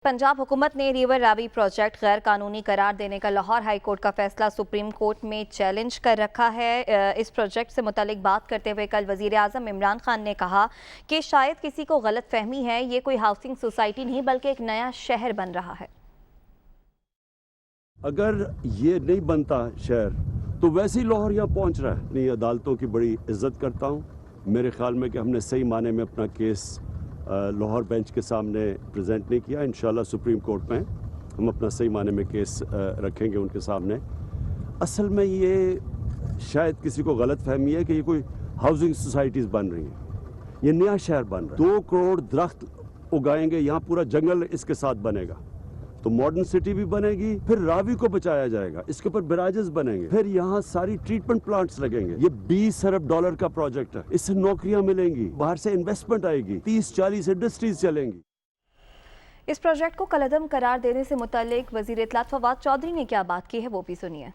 पंजाब हुकूमत ने river Ravi project गैर कानूनी करार देने का लाहौर हाई कोर्ट का फैसला सुप्रीम कोर्ट में चैलेंज कर रखा है। इस प्रोजेक्ट से मुतालिक बात करते हुए कल वज़ीर आज़म इमरान खान ने कहा कि शायद किसी को गलत फहमी है, ये कोई हाउसिंग सोसाइटी नहीं बल्कि एक नया शहर बन रहा है। अगर ये नहीं बनता शहर तो वैसे ही लाहौर यहाँ पहुँच रहा है। अपनी अदालतों की बड़ी इज्जत करता हूँ। मेरे ख्याल में कि हमने सही माने में अपना केस लाहौर बेंच के सामने प्रेजेंट नहीं किया। इंशाल्लाह सुप्रीम कोर्ट में हम अपना सही माने में केस रखेंगे उनके सामने। असल में ये शायद किसी को गलत फहमी है कि ये कोई हाउसिंग सोसाइटीज़ बन रही हैं। ये नया शहर बन रहा है। 2 करोड़ दरख्त उगाएंगे, यहाँ पूरा जंगल इसके साथ बनेगा, तो मॉडर्न सिटी भी बनेगी। फिर रावी को बचाया जाएगा, इसके ऊपर बैराजेस बनेंगे, फिर यहाँ सारी ट्रीटमेंट प्लांट्स लगेंगे। ये 20 अरब डॉलर का प्रोजेक्ट है। इससे नौकरियां मिलेंगी, बाहर से इन्वेस्टमेंट आएगी, 30-40 इंडस्ट्रीज चलेंगी। इस प्रोजेक्ट को कलअदम करार देने से मुतालिक वज़ीर इत्तलात फवाद चौधरी ने क्या बात की है, वो भी सुनिए।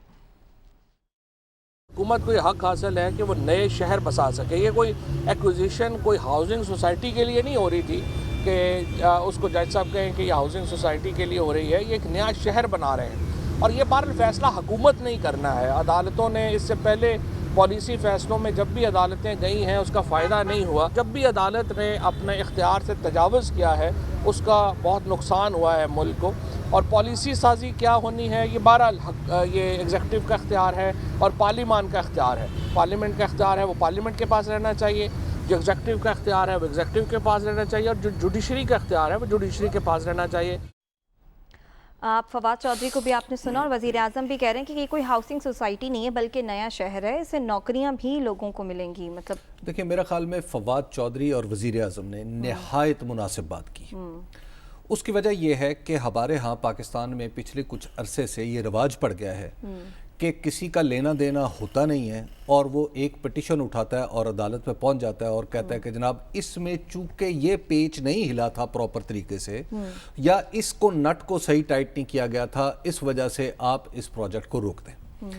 हुकूमत को ये हक हासिल है कि वो नए शहर बसा सके। ये कोई एक्विजिशन कोई हाउसिंग सोसाइटी के लिए नहीं हो रही थी कि उसको जज साहब कहें कि ये हाउसिंग सोसाइटी के लिए हो रही है। ये एक नया शहर बना रहे हैं और ये बार फैसला हुकूमत नहीं करना है। अदालतों ने इससे पहले पॉलिसी फ़ैसलों में जब भी अदालतें गई हैं उसका फ़ायदा नहीं हुआ। जब भी अदालत ने अपने इख्तियार से तजावुज़ किया है उसका बहुत नुकसान हुआ है मुल्क को। और पॉलिसी साजी क्या होनी है ये बहरहाल ये एग्जीक्यूटिव का इख्तियार है और पार्लिमान का इख्तियार है। पार्लियामेंट का इख्तियार है वो पार्लियामेंट के पास रहना चाहिए, जो एग्जीक्यूटिव का इख्तियार है वो एग्जीक्यूटिव के पास रहना चाहिए, और जो जुडिशरी का इख्तियार है वो जुडिशरी के पास रहना चाहिए। आप फवाद चौधरी को भी आपने सुना और वज़ीर आज़म भी कह रहे हैं कि ये कोई हाउसिंग सोसाइटी नहीं है बल्कि नया शहर है, इससे नौकरियां भी लोगों को मिलेंगी। मतलब देखिए, मेरा ख्याल में फवाद चौधरी और वज़ीर आज़म ने नहायत मुनासिब बात की। उसकी वजह यह है कि हमारे यहाँ पाकिस्तान में पिछले कुछ अरसे से ये रिवाज पड़ गया है कि किसी का लेना देना होता नहीं है और वो एक पिटिशन उठाता है और अदालत में पहुंच जाता है और कहता है कि जनाब इसमें चूंकि ये पेच नहीं हिला था प्रॉपर तरीके से या इसको नट को सही टाइट नहीं किया गया था, इस वजह से आप इस प्रोजेक्ट को रोक दें।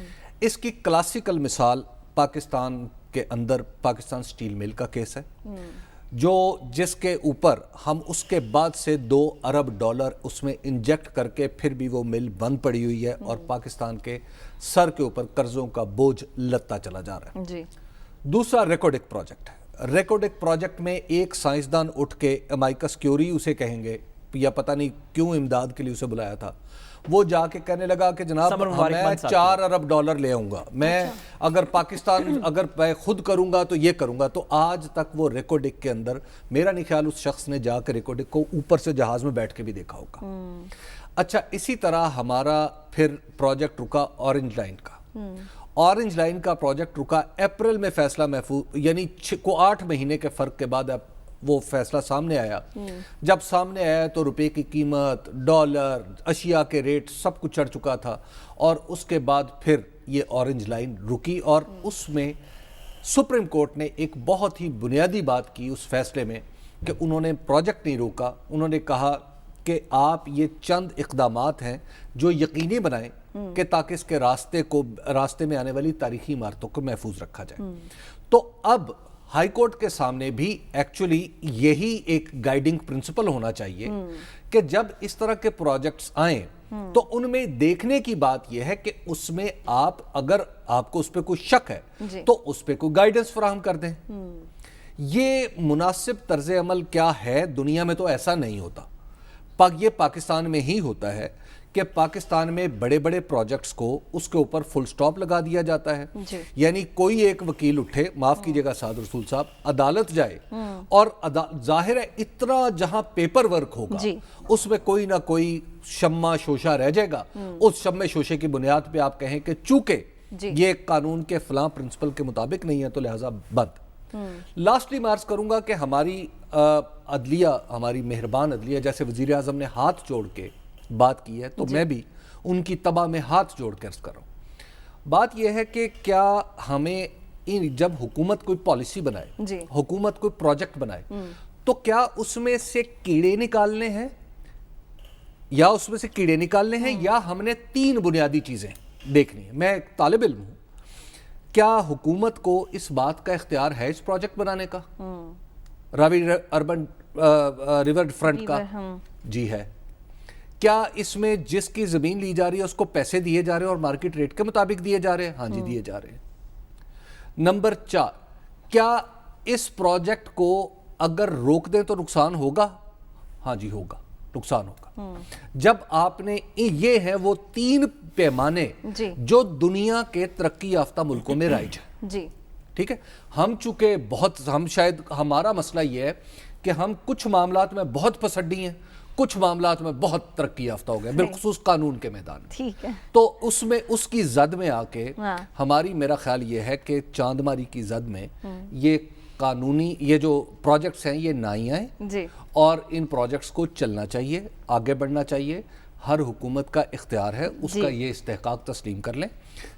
इसकी क्लासिकल मिसाल पाकिस्तान के अंदर पाकिस्तान स्टील मिल का केस है, जो जिसके ऊपर हम उसके बाद से 2 अरब डॉलर उसमें इंजेक्ट करके फिर भी वो मिल बंद पड़ी हुई है और पाकिस्तान के सर के ऊपर कर्जों का बोझ लदता चला जा रहा है जी। दूसरा रेकोडिक प्रोजेक्ट है। रेकोडिक प्रोजेक्ट में एक साइंसदान उठ के अमाइकस क्यूरी उसे कहेंगे या पता नहीं क्यों इमदाद के लिए उसे बुलाया था, वो जाके कहने लगा कि जनाब मैं 4 अरब डॉलर ले आऊंगा, मैं अगर पाकिस्तान अगर मैं खुद करूंगा तो ये करूंगा। तो आज तक वो रेकोडिक के अंदर मेरा नहीं ख्याल उस शख्स ने जाकर रेकोडिक को ऊपर से जहाज में बैठ के भी देखा होगा। अच्छा, इसी तरह हमारा फिर प्रोजेक्ट रुका ऑरेंज लाइन का। ऑरेंज लाइन का प्रोजेक्ट रुका अप्रैल में, फैसला महफूज यानी 8 महीने के फर्क के बाद अब वो फैसला सामने आया। जब सामने आया तो रुपए की कीमत, डॉलर, अशिया के रेट सब कुछ चढ़ चुका था और उसके बाद फिर ये ऑरेंज लाइन रुकी और उसमें सुप्रीम कोर्ट ने एक बहुत ही बुनियादी बात की उस फैसले में कि उन्होंने प्रोजेक्ट नहीं रोका। उन्होंने कहा कि आप ये चंद इक़दामात हैं जो यकीनी बनाएं कि ताकि इसके रास्ते में आने वाली तारीखी इमारतों को महफूज रखा जाए। तो अब हाई कोर्ट के सामने भी एक्चुअली यही एक गाइडिंग प्रिंसिपल होना चाहिए कि जब इस तरह के प्रोजेक्ट्स आए तो उनमें देखने की बात यह है कि उसमें आप अगर आपको उस पर कोई शक है तो उस पर कोई गाइडेंस फराहम कर दें। ये मुनासिब तर्ज अमल क्या है? दुनिया में तो ऐसा नहीं होता, ये पाकिस्तान में ही होता है कि पाकिस्तान में बड़े बड़े प्रोजेक्ट्स को उसके ऊपर फुल स्टॉप लगा दिया जाता है। यानी कोई एक वकील उठे, माफ कीजिएगा साद रसूल साहब, अदालत जाए और जाहिर है इतना जहां पेपर वर्क होगा उसमें कोई ना कोई शम्मा शोशा रह जाएगा। उस शम्मे शोशे की बुनियाद पे आप कहें कि चूंकि ये कानून के फलां प्रिंसिपल के मुताबिक नहीं है तो लिहाजा बंद। लास्टली मार्च करूंगा कि हमारी अदलिया, हमारी मेहरबान अदलिया, जैसे वजीर आजम ने हाथ जोड़ के बात की है तो मैं भी उनकी तबाह में हाथ जोड़ कर कर रहा हूं। बात यह है कि क्या हमें जब हुकूमत कोई पॉलिसी बनाए, हुकूमत कोई प्रोजेक्ट बनाए, तो क्या उसमें से कीड़े निकालने हैं या हमने 3 बुनियादी चीजें देखनी है। मैं एक तालिब इल्म हूं, क्या हुकूमत को इस बात का इख्तियार है इस प्रोजेक्ट बनाने का, रावी अर्बन रिवर फ्रंट का? जी है। کیا اس میں جس کی زمین لی جا رہی ہے اس کو پیسے دیے جا رہے ہیں اور مارکیٹ ریٹ کے مطابق دیے جا رہے ہیں؟ ہاں جی دیے جا رہے ہیں۔ نمبر 4، کیا اس پروجیکٹ کو اگر روک دیں تو نقصان ہوگا؟ ہاں جی ہوگا، نقصان ہوگا۔ جب آپ نے یہ ہے وہ 3 پیمانے جو دنیا کے ترقی یافتہ ملکوں میں رائج ہیں، جی ٹھیک ہے۔ ہم چونکہ ہم شاید ہمارا مسئلہ یہ ہے کہ ہم کچھ معاملات میں بہت پسڈی ہیں، کچھ معاملات میں بہت ترقی یافتہ ہو گئے، بالخصوص قانون کے میدان میں، ٹھیک ہے۔ تو اس میں اس کی زد میں آ کے ہماری، میرا خیال یہ ہے کہ چاند ماری کی زد میں یہ قانونی یہ جو پروجیکٹس ہیں یہ نہ ہی آئیں، جی، اور ان پروجیکٹس کو چلنا چاہیے، آگے بڑھنا چاہیے۔ ہر حکومت کا اختیار ہے اس کا یہ استحقاق تسلیم کر لیں۔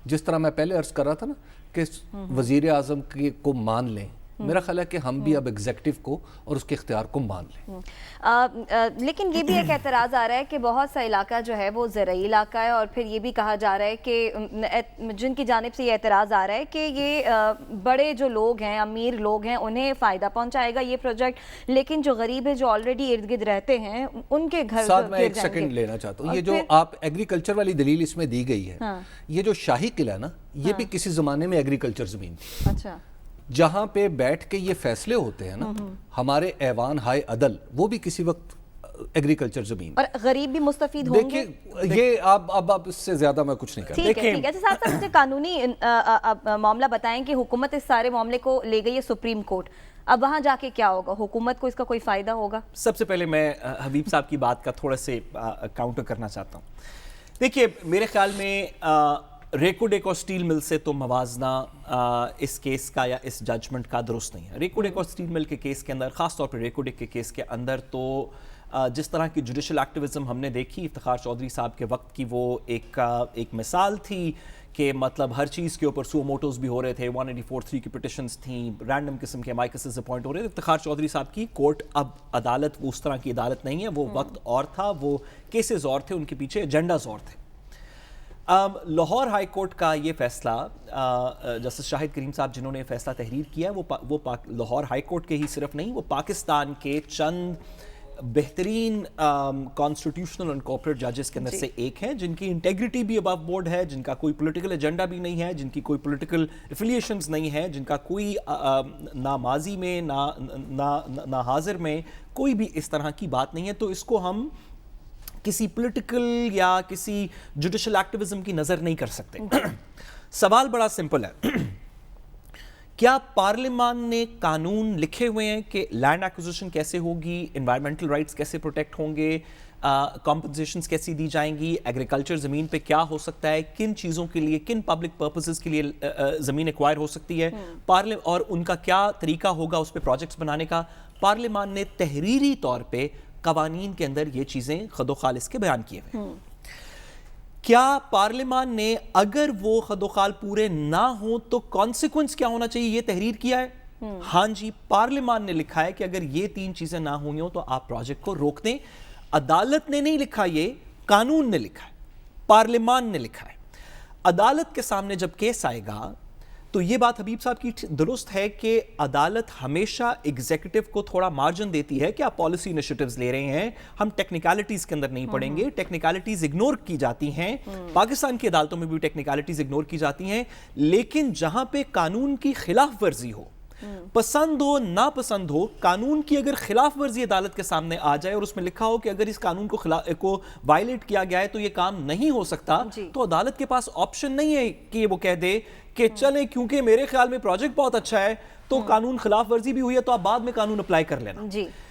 جس طرح میں پہلے عرض کر رہا تھا نا کہ وزیر اعظم کو مان لیں، میرا خیال ہے کہ ہم بھی اب ایگزیکٹو کو اور اس کے اختیار کو مان لیں۔ لیکن یہ بھی ایک اعتراض آ رہا ہے کہ بہت سا علاقہ جو ہے وہ زرعی علاقہ ہے، اور پھر یہ بھی کہا جا رہا ہے کہ جن کی جانب سے یہ اعتراض آ رہا ہے کہ یہ بڑے جو لوگ ہیں، امیر لوگ ہیں، انہیں فائدہ پہنچائے گا یہ پروجیکٹ، لیکن جو غریب ہے، جو آلریڈی ارد گرد رہتے ہیں، ان کے گھر ساتھ میں ایک سیکنڈ لینا چاہتا ہوں۔ یہ جو آپ ایگریکلچر والی دلیل اس میں دی گئی ہے، یہ جو شاہی قلعہ ہے نا، یہ بھی کسی زمانے میں ایگریکلچر زمین تھی۔ اچھا، جہاں پہ بیٹھ کے یہ فیصلے ہوتے ہیں نا ہمارے ایوان ہائے عدل، وہ بھی کسی وقت ایگریکلچر زمین، اور غریب بھی مستفید ہوں گے۔ دیکھیں یہ اب اس سے زیادہ میں کچھ نہیں کر ٹھیک ہے، ٹھیک ہے۔ ساتھ ساتھ مجھے قانونی معاملہ بتائیں کہ حکومت اس سارے معاملے کو لے گئی ہے سپریم کورٹ، اب وہاں جا کے کیا ہوگا؟ حکومت کو اس کا کوئی فائدہ ہوگا؟ سب سے پہلے میں حبیب صاحب کی بات کا تھوڑا سے کاؤنٹر کرنا چاہتا ہوں۔ دیکھیے میرے خیال میں ریکوڈیک اور سٹیل مل سے تو موازنہ اس کیس کا یا اس ججمنٹ کا درست نہیں ہے۔ ریکوڈیک اور سٹیل مل کے کیس کے اندر، خاص طور پر ریکوڈیک کے کیس کے اندر، تو جس طرح کی جوڈیشل ایکٹیوزم ہم نے دیکھی افتخار چودھری صاحب کے وقت کی، وہ ایک مثال تھی کہ مطلب ہر چیز کے اوپر سو موٹوز بھی ہو رہے تھے، 184(3) کی پٹیشنز تھیں، رینڈم قسم کے مائکسز اپوائنٹ ہو رہے تھے۔ افتخار چودھری صاحب کی کورٹ اب عدالت اس طرح کی عدالت نہیں ہے، وہ وقت اور تھا، وہ کیسز اور تھے، ان کے پیچھے ایجنڈاز اور تھے۔ لاہور ہائی کورٹ کا یہ فیصلہ، جسٹس شاہد کریم صاحب جنہوں نے فیصلہ تحریر کیا ہے، وہ لاہور ہائی کورٹ کے ہی صرف نہیں، وہ پاکستان کے چند بہترین کانسٹیٹیوشنل اینڈ کارپوریٹ ججز کے اندر سے ایک ہیں، جن کی انٹیگریٹی بھی ابو بورڈ ہے، جن کا کوئی پولیٹیکل ایجنڈا بھی نہیں ہے، جن کی کوئی پولیٹیکل افیلیشنز نہیں ہے، جن کا کوئی نہ ماضی میں نہ حاضر میں کوئی بھی اس طرح کی بات نہیں ہے۔ تو اس کو ہم کسی پولیٹیکل یا کسی جوڈیشل ایکٹیوزم کی نظر نہیں کر سکتے۔ سوال بڑا سمپل ہے، کیا پارلیمان نے قانون لکھے ہوئے ہیں کہ لینڈ ایکوزیشن کیسے ہوگی، انوائرمنٹل رائٹس کیسے پروٹیکٹ ہوں گے، کمپنسیشنز کیسی دی جائیں گی، ایگریکلچر زمین پہ کیا ہو سکتا ہے، کن چیزوں کے لیے، کن پبلک پرپسز کے لیے زمین ایکوائر ہو سکتی ہے، اور ان کا کیا طریقہ ہوگا اس پہ پروجیکٹس بنانے کا؟ پارلیمان نے تحریری طور پہ قوانین کے اندر یہ چیزیں خد و خال اس کے بیان کیے ہوئے۔ کیا پارلیمان نے اگر وہ خد و خال پورے نہ ہوں تو کانسیکوینس کیا ہونا چاہیے یہ تحریر کیا ہے؟ ہاں جی، پارلیمان نے لکھا ہے کہ اگر یہ 3 چیزیں نہ ہوئی ہوں تو آپ پروجیکٹ کو روک دیں۔ عدالت نے نہیں لکھا، یہ قانون نے لکھا ہے، پارلیمان نے لکھا ہے۔ عدالت کے سامنے جب کیس آئے گا تو یہ بات حبیب صاحب کی درست ہے کہ عدالت ہمیشہ ایگزیکٹو کو تھوڑا مارجن دیتی ہے کہ آپ پالیسی انیشیٹیوز لے رہے ہیں، ہم ٹیکنیکلٹیز کے اندر نہیں پڑیں گے، ٹیکنیکلٹیز اگنور کی جاتی ہیں، پاکستان کی عدالتوں میں بھی ٹیکنیکلٹیز اگنور کی جاتی ہیں، لیکن جہاں پہ قانون کی خلاف ورزی ہو، پسند ہو ناپسند ہو، قانون کی اگر خلاف ورزی عدالت کے سامنے آ جائے اور اس میں لکھا ہو کہ اگر اس قانون کو وائلیٹ کیا گیا ہے تو یہ کام نہیں ہو سکتا، تو عدالت کے پاس آپشن نہیں ہے کہ وہ کہہ دے کہ چلیں کیونکہ میرے خیال میں پروجیکٹ بہت اچھا ہے تو قانون خلاف ورزی بھی ہوئی ہے تو آپ بعد میں قانون اپلائی کر لینا۔